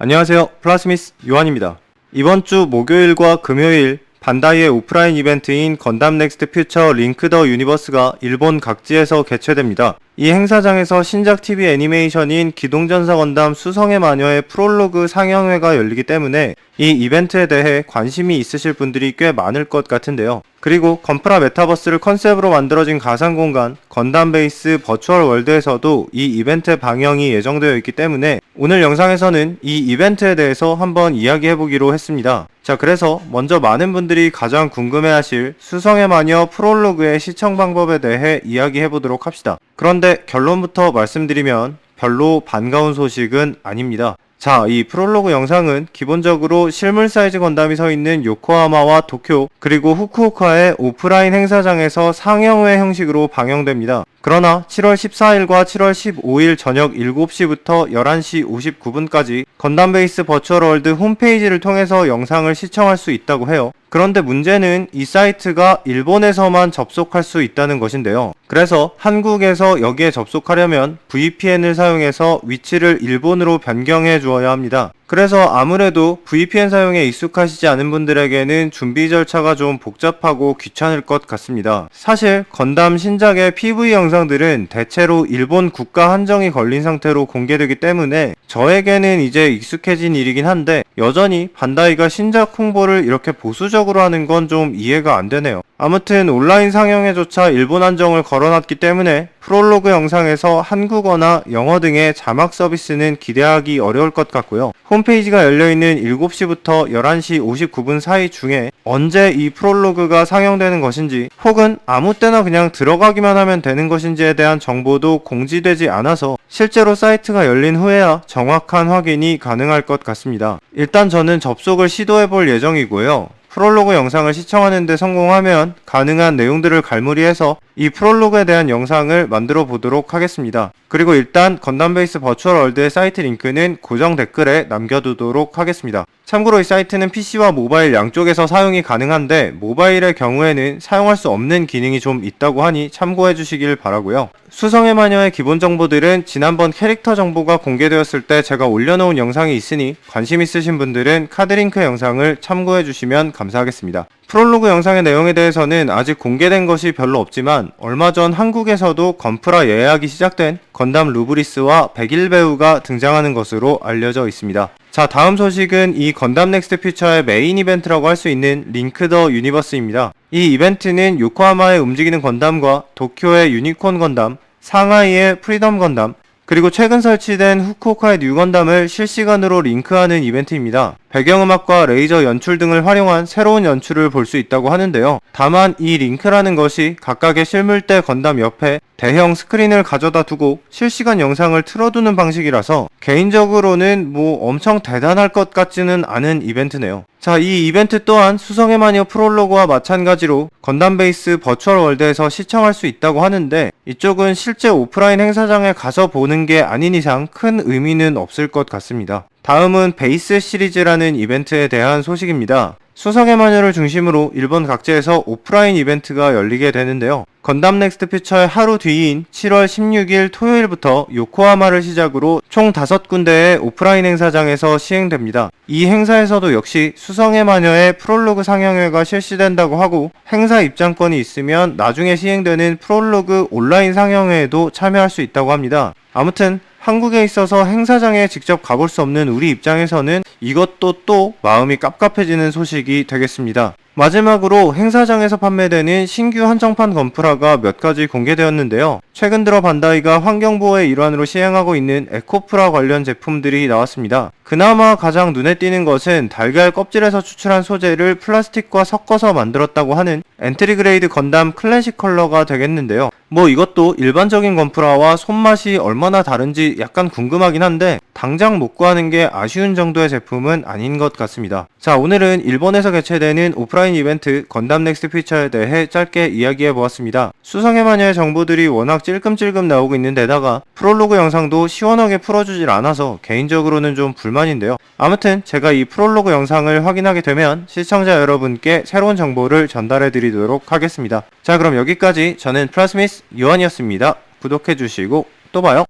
안녕하세요. 플라스미스 요한입니다. 이번 주 목요일과 금요일 반다이의 오프라인 이벤트인 건담 넥스트 퓨처 링크 더 유니버스가 일본 각지에서 개최됩니다. 이 행사장에서 신작 TV 애니메이션인 기동전사 건담 수성의 마녀의 프롤로그 상영회가 열리기 때문에 이 이벤트에 대해 관심이 있으실 분들이 꽤 많을 것 같은데요. 그리고 건프라 메타버스를 컨셉으로 만들어진 가상공간 건담 베이스 버추얼 월드에서도 이 이벤트 방영이 예정되어 있기 때문에 오늘 영상에서는 이 이벤트에 대해서 한번 이야기해보기로 했습니다. 자, 그래서 먼저 많은 분들이 가장 궁금해하실 수성의 마녀 프롤로그의 시청 방법에 대해 이야기해보도록 합시다. 그런데 결론부터 말씀드리면 별로 반가운 소식은 아닙니다. 자, 이 프롤로그 영상은 기본적으로 실물 사이즈 건담이 서 있는 요코하마와 도쿄 그리고 후쿠오카의 오프라인 행사장에서 상영회 형식으로 방영됩니다. 그러나 7월 14일과 7월 15일 저녁 7시부터 11시 59분까지 건담 베이스 버추얼 월드 홈페이지를 통해서 영상을 시청할 수 있다고 해요. 그런데 문제는 이 사이트가 일본에서만 접속할 수 있다는 것인데요. 그래서 한국에서 여기에 접속하려면 VPN을 사용해서 위치를 일본으로 변경해 주어야 합니다. 그래서 아무래도 VPN 사용에 익숙하시지 않은 분들에게는 준비 절차가 좀 복잡하고 귀찮을 것 같습니다. 사실 건담 신작의 PV 영상들은 대체로 일본 국가 한정이 걸린 상태로 공개되기 때문에 저에게는 이제 익숙해진 일이긴 한데 여전히 반다이가 신작 홍보를 이렇게 보수적으로 하는 건 좀 이해가 안 되네요. 아무튼 온라인 상영회조차 일본 한정을 걸어놨기 때문에 프롤로그 영상에서 한국어나 영어 등의 자막 서비스는 기대하기 어려울 것 같고요. 홈페이지가 열려있는 7시부터 11시 59분 사이 중에 언제 이 프롤로그가 상영되는 것인지 혹은 아무 때나 그냥 들어가기만 하면 되는 것인지에 대한 정보도 공지되지 않아서 실제로 사이트가 열린 후에야 정확한 확인이 가능할 것 같습니다. 일단 저는 접속을 시도해볼 예정이고요. 프롤로그 영상을 시청하는데 성공하면 가능한 내용들을 갈무리해서 이 프롤로그에 대한 영상을 만들어 보도록 하겠습니다. 그리고 일단 건담 베이스 버추얼 월드의 사이트 링크는 고정 댓글에 남겨두도록 하겠습니다. 참고로 이 사이트는 PC와 모바일 양쪽에서 사용이 가능한데 모바일의 경우에는 사용할 수 없는 기능이 좀 있다고 하니 참고해 주시길 바라고요. 수성의 마녀의 기본 정보들은 지난번 캐릭터 정보가 공개되었을 때 제가 올려놓은 영상이 있으니 관심 있으신 분들은 카드링크 영상을 참고해 주시면 감사하겠습니다. 프롤로그 영상의 내용에 대해서는 아직 공개된 것이 별로 없지만 얼마 전 한국에서도 건프라 예약이 시작된 건담 루브리스와 백일 배우가 등장하는 것으로 알려져 있습니다. 자, 다음 소식은 이 건담 넥스트 퓨처의 메인 이벤트라고 할 수 있는 링크 더 유니버스입니다. 이 이벤트는 요코하마의 움직이는 건담과 도쿄의 유니콘 건담, 상하이의 프리덤 건담, 그리고 최근 설치된 후쿠오카의 뉴 건담을 실시간으로 링크하는 이벤트입니다. 배경음악과 레이저 연출 등을 활용한 새로운 연출을 볼 수 있다고 하는데요. 다만 이 링크라는 것이 각각의 실물대 건담 옆에 대형 스크린을 가져다 두고 실시간 영상을 틀어두는 방식이라서 개인적으로는 엄청 대단할 것 같지는 않은 이벤트네요. 자, 이 이벤트 또한 수성의 마녀 프롤로그와 마찬가지로 건담 베이스 버추얼 월드에서 시청할 수 있다고 하는데 이쪽은 실제 오프라인 행사장에 가서 보는 게 아닌 이상 큰 의미는 없을 것 같습니다. 다음은 베이스 시리즈라는 이벤트에 대한 소식입니다. 수성의 마녀를 중심으로 일본 각지에서 오프라인 이벤트가 열리게 되는데요. 건담 넥스트 퓨처의 하루 뒤인 7월 16일 토요일부터 요코하마를 시작으로 총 5군데의 오프라인 행사장에서 시행됩니다. 이 행사에서도 역시 수성의 마녀의 프롤로그 상영회가 실시된다고 하고 행사 입장권이 있으면 나중에 시행되는 프롤로그 온라인 상영회에도 참여할 수 있다고 합니다. 아무튼 한국에 있어서 행사장에 직접 가볼 수 없는 우리 입장에서는 이것도 또 마음이 깝깝해지는 소식이 되겠습니다. 마지막으로 행사장에서 판매되는 신규 한정판 건프라가 몇 가지 공개되었는데요. 최근 들어 반다이가 환경보호의 일환으로 시행하고 있는 에코프라 관련 제품들이 나왔습니다. 그나마 가장 눈에 띄는 것은 달걀 껍질에서 추출한 소재를 플라스틱과 섞어서 만들었다고 하는 엔트리 그레이드 건담 클래식 컬러가 되겠는데요. 이것도 일반적인 건프라와 손맛이 얼마나 다른지 약간 궁금하긴 한데 당장 못 구하는 게 아쉬운 정도의 제품은 아닌 것 같습니다. 자, 오늘은 일본에서 개최되는 오프라인 이벤트 건담 넥스트 퓨처에 대해 짧게 이야기해보았습니다. 수성의 마녀의 정보들이 워낙 찔끔찔끔 나오고 있는 데다가 프롤로그 영상도 시원하게 풀어주질 않아서 개인적으로는 좀 불만인데요. 아무튼 제가 이 프롤로그 영상을 확인하게 되면 시청자 여러분께 새로운 정보를 전달해드리도록 하겠습니다. 자, 그럼 여기까지 저는 플라스미스 요한이었습니다. 구독해주시고 또 봐요.